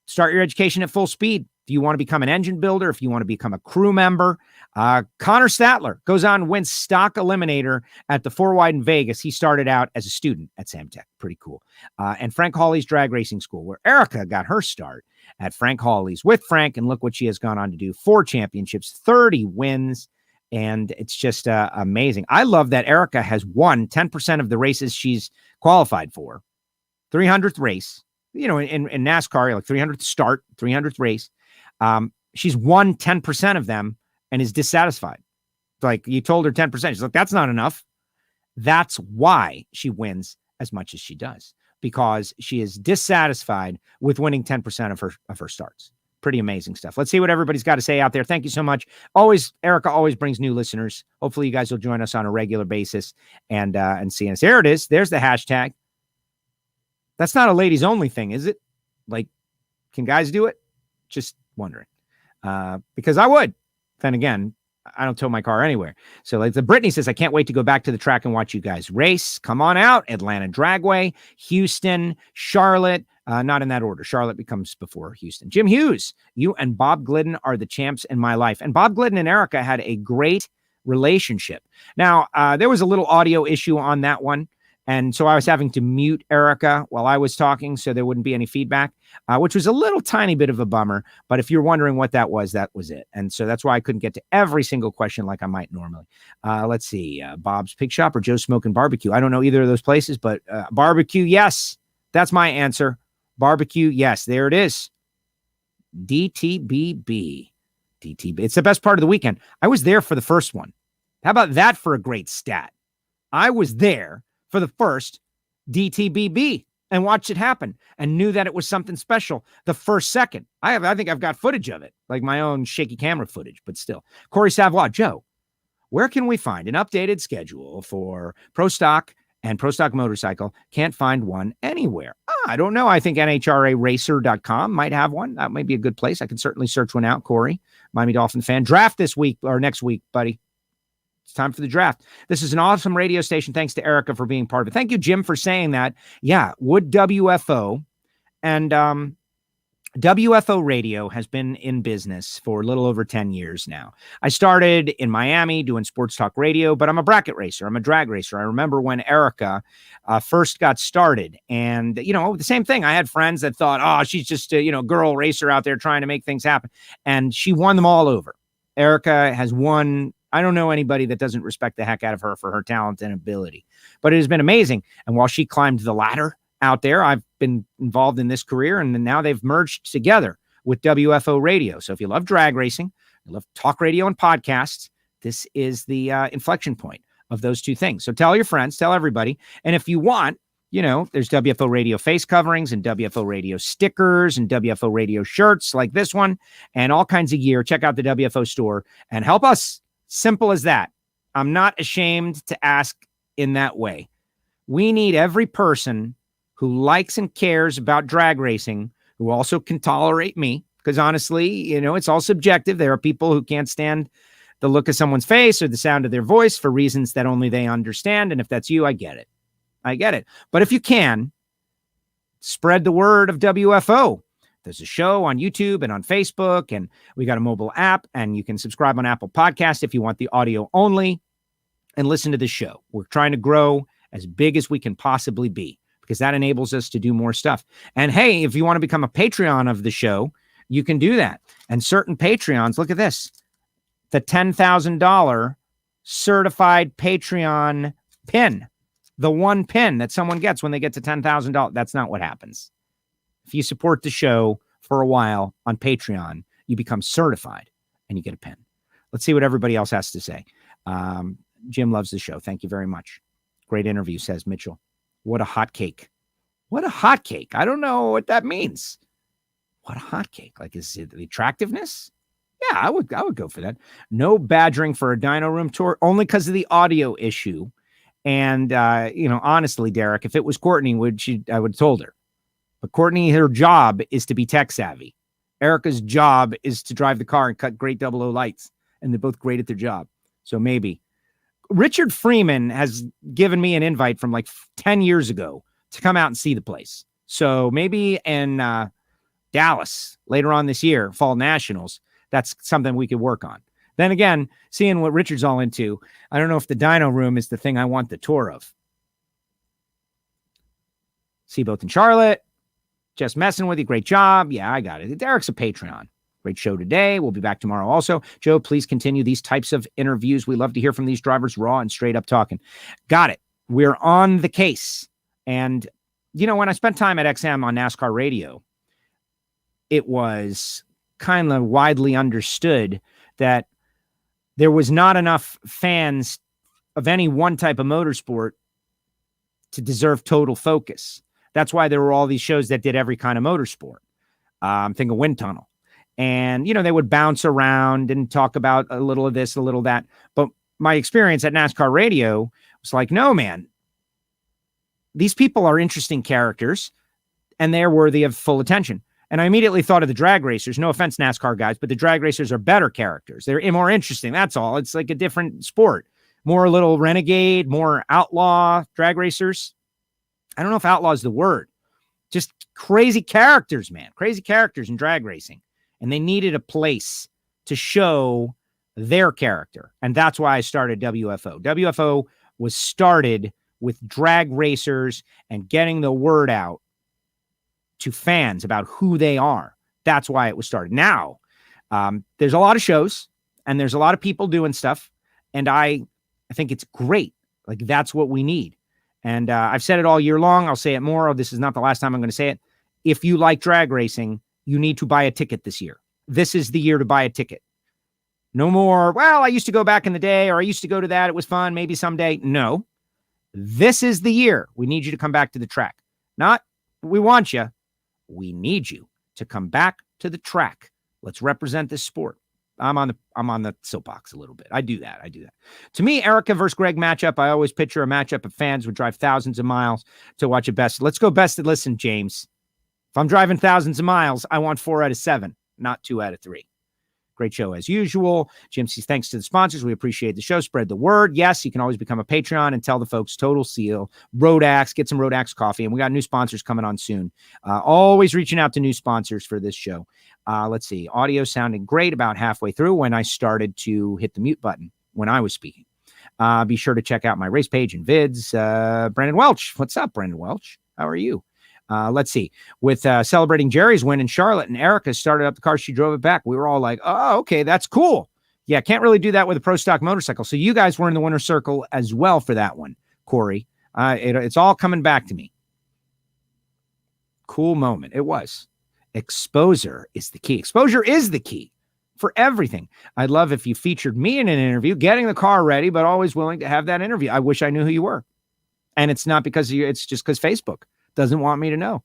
Start your education at full speed. If you want to become an engine builder, if you want to become a crew member, Connor Statler goes on and wins stock eliminator at the 4 Wide in Vegas. He started out as a student at Samtec. Pretty cool. And Frank Hawley's drag racing school, where Erica got her start at Frank Hawley's with Frank. And look what she has gone on to do. 4 championships, 30 wins. And it's just amazing. I love that Erica has won 10% of the races she's qualified for. 300th race, in NASCAR, like 300th start, 300th race. She's won 10% of them and is dissatisfied. Like, you told her 10%. She's like, that's not enough. That's why she wins as much as she does, because she is dissatisfied with winning 10% of her starts. Pretty amazing stuff. Let's see what everybody's got to say out there. Thank you so much. Erica always brings new listeners. Hopefully you guys will join us on a regular basis and see us. There it is. There's the hashtag. That's not a ladies only thing, is it? Like, can guys do it? Just wondering. Because I would. Then again, I don't tow my car anywhere. So like the Brittany says, I can't wait to go back to the track and watch you guys race. Come on out. Atlanta Dragway, Houston, Charlotte. Not in that order. Charlotte becomes before Houston. Jim Hughes, you and Bob Glidden are the champs in my life. And Bob Glidden and Erica had a great relationship. Now, there was a little audio issue on that one. And so I was having to mute Erica while I was talking so there wouldn't be any feedback, which was a little tiny bit of a bummer. But if you're wondering what that was it. And so that's why I couldn't get to every single question like I might normally. Let's see. Bob's Pig Shop or Joe's Smoking Barbecue. I don't know either of those places, but barbecue, yes. That's my answer. Barbecue, yes. There it is. DTBB. DTB. It's the best part of the weekend. I was there for the first one. How about that for a great stat? I was there for the first DTBB and watched it happen and knew that it was something special the first second. I think I've got footage of it, like my own shaky camera footage, but still. Corey Savoy, Joe, where can we find an updated schedule for Pro Stock and Pro Stock Motorcycle? Can't find one anywhere. I don't know. I think NHRAracer.com might have one. That might be a good place. I can certainly search one out, Corey, Miami Dolphin fan. Draft this week or next week, buddy. It's time for the draft. This is an awesome radio station. Thanks to Erica for being part of it. Thank you, Jim, for saying that. Yeah, would WFO and WFO radio has been in business for a little over 10 years now. I started in Miami doing sports talk radio, but I'm a bracket racer. I'm a drag racer. I remember when Erica first got started, and, the same thing. I had friends that thought, oh, she's just a, girl racer out there trying to make things happen. And she won them all over. Erica has won. I don't know anybody that doesn't respect the heck out of her for her talent and ability, but it has been amazing. And while she climbed the ladder out there, I've been involved in this career, and now they've merged together with WFO radio. So if you love drag racing, you love talk radio and podcasts, this is the inflection point of those two things. So tell your friends, tell everybody. And if you want, there's WFO radio face coverings and WFO radio stickers and WFO radio shirts like this one and all kinds of gear. Check out the WFO store and help us. Simple as that. I'm not ashamed to ask in that way. We need every person who likes and cares about drag racing, who also can tolerate me, because honestly, it's all subjective. There are people who can't stand the look of someone's face or the sound of their voice for reasons that only they understand. And if that's you, I get it. But if you can, spread the word of WFO. There's a show on YouTube and on Facebook, and we got a mobile app, and you can subscribe on Apple Podcasts if you want the audio only and listen to the show. We're trying to grow as big as we can possibly be, because that enables us to do more stuff. And hey, if you want to become a Patreon of the show, you can do that. And certain Patreons, look at this, the $10,000 certified Patreon pin, the one pin that someone gets when they get to $10,000. That's not what happens. If you support the show for a while on Patreon, you become certified and you get a pin. Let's see what everybody else has to say. Jim loves the show. Thank you very much. Great interview, says Mitchell. What a hot cake. What a hot cake. I don't know what that means. What a hot cake. Like, is it the attractiveness? Yeah, I would go for that. No badgering for a dyno room tour, only because of the audio issue. And, honestly, Derek, if it was Courtney, I would have told her. But Courtney, her job is to be tech savvy. Erica's job is to drive the car and cut great 00 lights. And they're both great at their job. So maybe. Richard Freeman has given me an invite from like 10 years ago to come out and see the place. So maybe in Dallas later on this year, Fall Nationals. That's something we could work on. Then again, seeing what Richard's all into, I don't know if the dyno room is the thing I want the tour of. See both in Charlotte. Just messing with you. Great job. Yeah, I got it. Derek's a Patreon. Great show today. We'll be back tomorrow also. Joe, please continue these types of interviews. We love to hear from these drivers, raw and straight up talking. Got it. We're on the case. And, when I spent time at XM on NASCAR radio, it was kind of widely understood that there was not enough fans of any one type of motorsport to deserve total focus. That's why there were all these shows that did every kind of motorsport. Think of Wind Tunnel. And, they would bounce around and talk about a little of this, a little of that. But my experience at NASCAR radio was like, no, man, these people are interesting characters and they're worthy of full attention. And I immediately thought of the drag racers. No offense, NASCAR guys, but the drag racers are better characters. They're more interesting. That's all. It's like a different sport. More a little renegade, more outlaw drag racers. I don't know if outlaw is the word. Just crazy characters, man. Crazy characters in drag racing. And they needed a place to show their character. And that's why I started WFO. WFO was started with drag racers and getting the word out to fans about who they are. That's why it was started. Now, there's a lot of shows and there's a lot of people doing stuff. And I think it's great. Like, that's what we need. And I've said it all year long. I'll say it more. This is not the last time I'm going to say it. If you like drag racing, you need to buy a ticket this year. This is the year to buy a ticket. No more, well, I used to go back in the day, or I used to go to that. It was fun. Maybe someday. No, this is the year. We need you to come back to the track. Not, we want you. We need you to come back to the track. Let's represent this sport. I'm on the soapbox a little bit. I do that. To me, Erica versus Greg matchup, I always picture a matchup of fans would drive thousands of miles to watch a best. Let's go best and listen, James. If I'm driving thousands of miles, I want 4 out of 7, not 2 out of 3. Great show as usual. Jim says, thanks to the sponsors. We appreciate the show. Spread the word. Yes, you can always become a Patreon and tell the folks Total Seal, Rodax, get some Rodax coffee. And we got new sponsors coming on soon. Always reaching out to new sponsors for this show. Let's see. Audio sounded great about halfway through when I started to hit the mute button when I was speaking. Be sure to check out my race page and vids. Brandon Welch. What's up, Brandon Welch? How are you? Let's see. With celebrating Jerry's win in Charlotte, and Erica started up the car. She drove it back. We were all like, oh, okay, that's cool. Yeah, can't really do that with a pro stock motorcycle. So you guys were in the winner's circle as well for that one, Corey. It's all coming back to me. Cool moment. It was. Exposure is the key. Exposure is the key for everything. I'd love if you featured me in an interview, getting the car ready, but always willing to have that interview. I wish I knew who you were. And it's not because it's just because Facebook doesn't want me to know.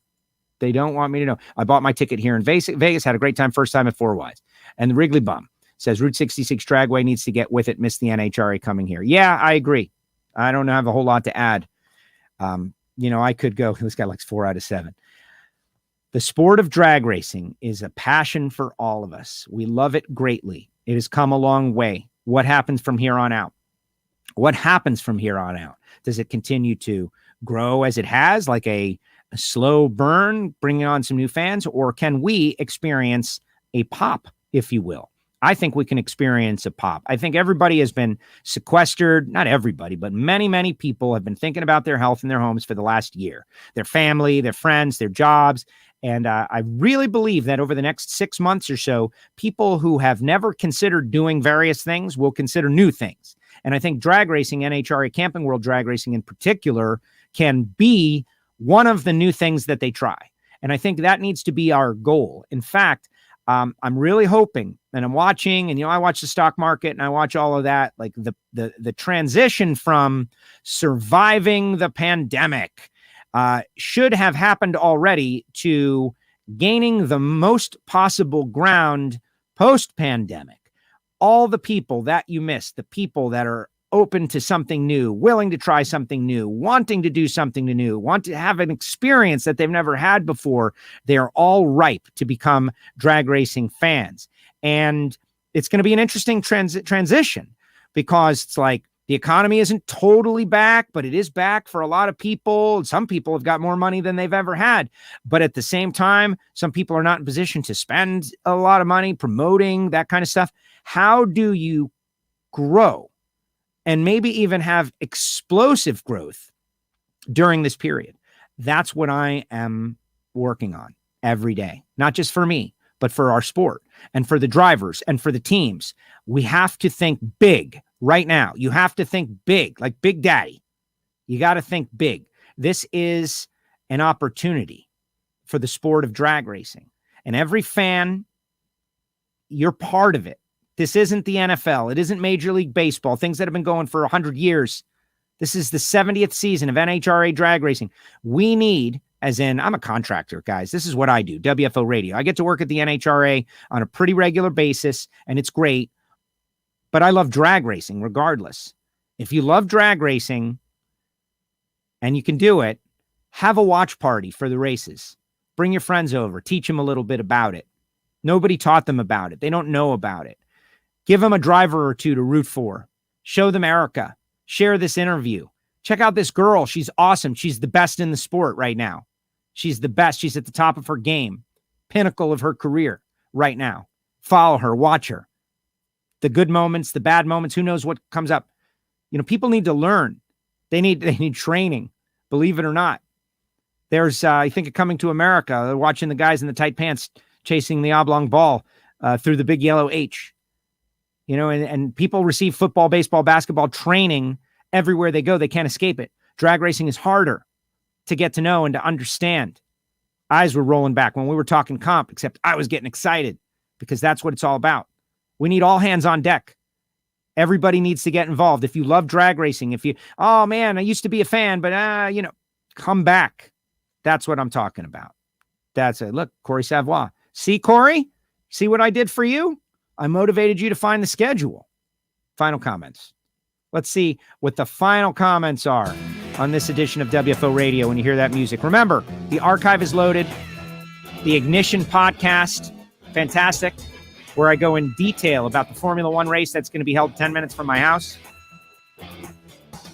They don't want me to know. I bought my ticket here in Vegas, had a great time, first time at Four Wise. And the Wrigley Bum says Route 66 Dragway needs to get with it. Miss the NHRA coming here. Yeah, I agree. I don't have a whole lot to add. I could go, this guy likes 4 out of 7. The sport of drag racing is a passion for all of us. We love it greatly. It has come a long way. What happens from here on out? What happens from here on out? Does it continue to grow as it has, like a slow burn, bringing on some new fans, or can we experience a pop, if you will? I think we can experience a pop. I think everybody has been sequestered, not everybody, but many, many people have been thinking about their health in their homes for the last year, their family, their friends, their jobs. And I really believe that over the next 6 months or so, people who have never considered doing various things will consider new things. And I think drag racing, NHRA Camping World drag racing in particular, can be one of the new things that they try. And I think that needs to be our goal. In fact, I'm really hoping, and I'm watching, and, I watch the stock market and I watch all of that, like the transition from surviving the pandemic should have happened already to gaining the most possible ground post-pandemic. All the people that you missed, the people that are open to something new, willing to try something new, wanting to do something new, want to have an experience that they've never had before, they're all ripe to become drag racing fans. And it's going to be an interesting transition, because it's like The economy isn't totally back, but it is back for a lot of people. Some people have got more money than they've ever had. But at the same time, some people are not in position to spend a lot of money promoting that kind of stuff. How do you grow and maybe even have explosive growth during this period? That's what I am working on every day, not just for me, but for our sport and for the drivers and for the teams. We have to think big right now. You have to think big, like Big Daddy. You got to think big. This is an opportunity for the sport of drag racing. And every fan, you're part of it. This isn't the NFL. It isn't Major League Baseball, things that have been going for 100 years. This is the 70th season of NHRA drag racing. We need, as in, I'm a contractor, guys. This is what I do, WFO Radio. I get to work at the NHRA on a pretty regular basis, and it's great. But I love drag racing regardless. If you love drag racing and you can do it, have a watch party for the races. Bring your friends over. Teach them a little bit about it. Nobody taught them about it. They don't know about it. Give them a driver or two to root for. Show them Erica. Share this interview. Check out this girl. She's awesome. She's the best in the sport right now. She's the best. She's at the top of her game. Pinnacle of her career right now. Follow her. Watch her. The good moments, the bad moments, who knows what comes up. You know, people need to learn. They need training, believe it or not. There's, I think, of Coming to America. They're watching the guys in the tight pants chasing the oblong ball through the big yellow H. You know, and people receive football, baseball, basketball training everywhere they go. They can't escape it. Drag racing is harder to get to know and to understand. Eyes were rolling back when we were talking comp, except I was getting excited because that's what it's all about. We need all hands on deck. Everybody needs to get involved. If you love drag racing, if you, oh man, I used to be a fan, but you know, come back. That's what I'm talking about. That's it. Look, Corey Savoy. See, Corey? See what I did for you? I motivated you to find the schedule. Final comments. Let's see what the final comments are on this edition of WFO Radio when you hear that music. Remember, the archive is loaded. The Ignition podcast, fantastic, where I go in detail about the Formula One race that's going to be held 10 minutes from my house.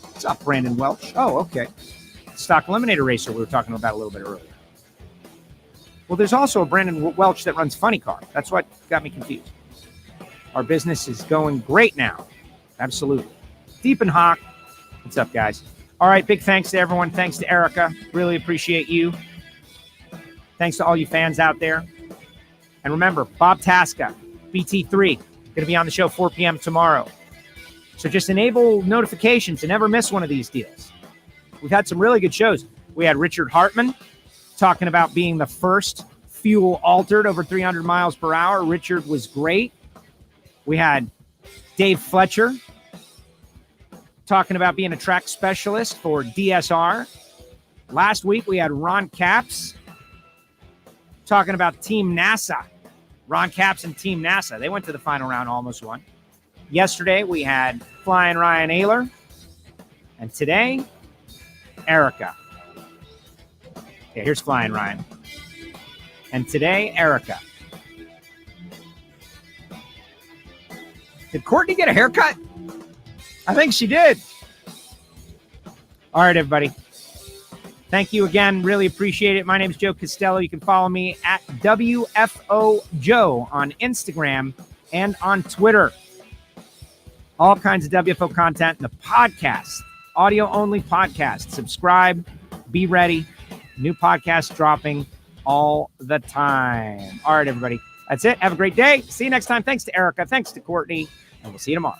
What's up, Brandon Welch? Oh, okay. Stock Eliminator racer we were talking about a little bit earlier. Well, there's also a Brandon Welch that runs Funny Car. That's what got me confused. Our business is going great now. Absolutely. Deep and Hawk. What's up, guys? All right, big thanks to everyone. Thanks to Erica. Really appreciate you. Thanks to all you fans out there. And remember, Bob Tasca, BT3, going to be on the show 4 p.m. tomorrow. So just enable notifications to never miss one of these deals. We've had some really good shows. We had Richard Hartman talking about being the first fuel altered over 300 miles per hour. Richard was great. We had Dave Fletcher talking about being a track specialist for DSR. Last week, we had Ron Capps talking about Team NASA. Ron Capps and Team NASA. They went to the final round, almost won. Yesterday, we had Flying Ryan Ayler. And today, Erica. Okay, here's Flying Ryan. And today, Erica. Did Courtney get a haircut? I think she did. All right, everybody. Thank you again. Really appreciate it. My name is Joe Castello. You can follow me at WFO Joe on Instagram and on Twitter. All kinds of WFO content. The podcast, audio-only podcast. Subscribe. Be ready. New podcasts dropping all the time. All right, everybody. That's it. Have a great day. See you next time. Thanks to Erica. Thanks to Courtney. And we'll see you tomorrow.